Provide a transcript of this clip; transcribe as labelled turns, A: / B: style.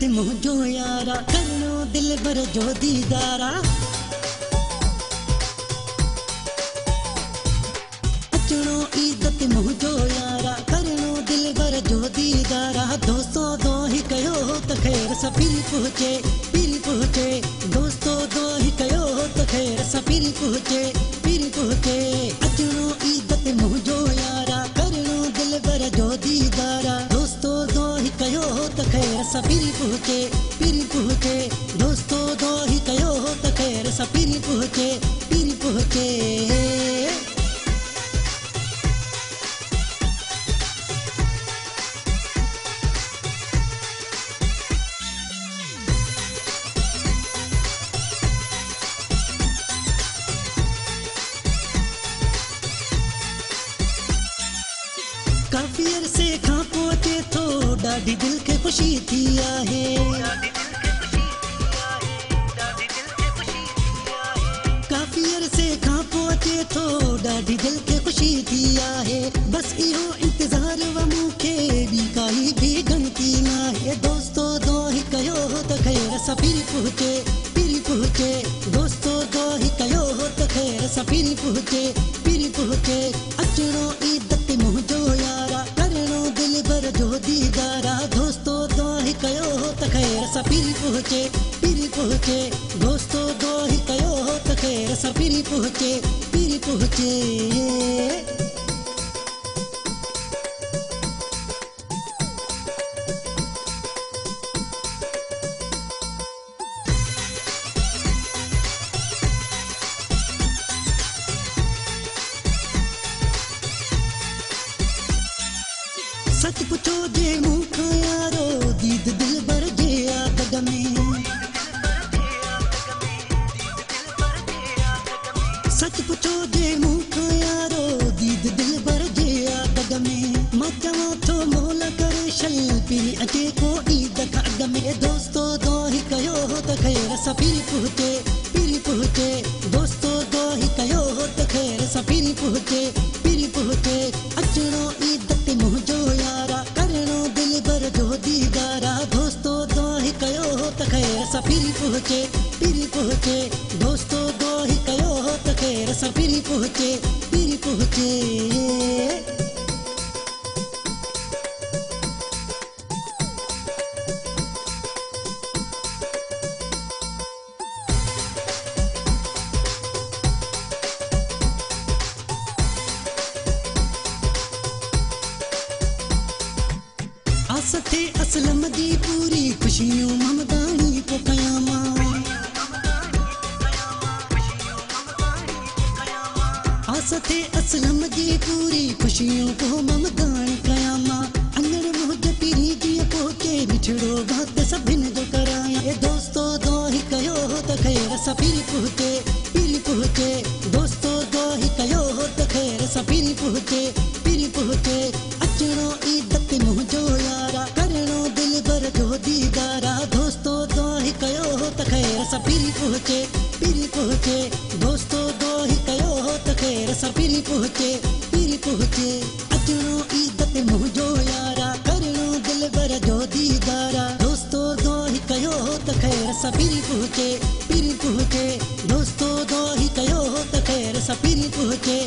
A: दते मुझो यारा करणो दिल भर जो दीदारा अचणो ईदत मुझो यारा करणो दिल भर जो दीदारा दोस्तों दो ही कयो त खैर सफिरी पहुंचे दोस्तों दो ही कयो त खैर सफिरी पहुंचे अचणो ईदत मुझो यारा करणो दिल भर जो दीदारा दोस्तों दो ही कयो त खैर सफिरी पहुंचे दोस्तों दो ही कयो त खैर सफिरी पहुंचे काफी अरसे खां पहुचे थो ॾाढी दिल खे ख़ुशी थी आहे काफी अरसे खां पहुचे थो ॾाढी दिल खे ख़ुशी थी आहे बस इहो इंतज़ार व मूंखे ॿी काई बि गणती न आहे दोस्तो दो ही कयो त खैर सफिरी पहुंचे दोस्तो दो ही कयो त खैर सफिरी पहुंचे अचणो ईदत मुझो यारा करणो दिल भर जो दीदारा दोस्तो दो ही कयो त खैर सफिरी पहुंचे दोस्तो दो ही कयो त खैर सफिरी पहुंचे सच पुछो जे मूंखां यारो दीद दिल भर जे आदग में सच पुछो जे मूंखां यारो दीद दिल भर जे आदग में मां चवां थो मोल करे शल पिनी अचे को ईद खां अॻ में दोस्तो दो ही कयो त खैर सफिरी पहुंचे दोस्तो दो ही कयो त खैर सफिरी पहुंचे अचणो ईदत मुझो यारा करणो दिल भर जो दीदारा दोस्तो दो ही कयो त खैर सफिरी पहुंचे दोस्तो दो ही कयो त खैर सफिरी पहुंचे आस थे असलम दी पूरी खुशियों ममदानी को कयामा आस थे असलम दी पूरी खुशियों को ममदानी कयामा अंगड़ मुझ पीरी जी पहुंचे बिछड़ो बात सभिन जो कराया ये दोस्तो दो ही कयो त खैर सफिरी पहुंचे दोस्तो दो ही कयो त खैर सफिरी पहुंचे अचणो ईदत मुझो यारा करणो दिल भर जो दीदारा दोस्तो दो ही कयो त खैर सफिरी पहुंचे दोस्तो दो ही कयो त खैर सफिरी पहुंचे अचणो ईदत मुझो यारा करणो दिल भर जो दीदारा दोस्तो दो ही कयो त खैर सफिरी पहुंचे दोस्तो दो ही कयो त खैर सफिरी पहुंचे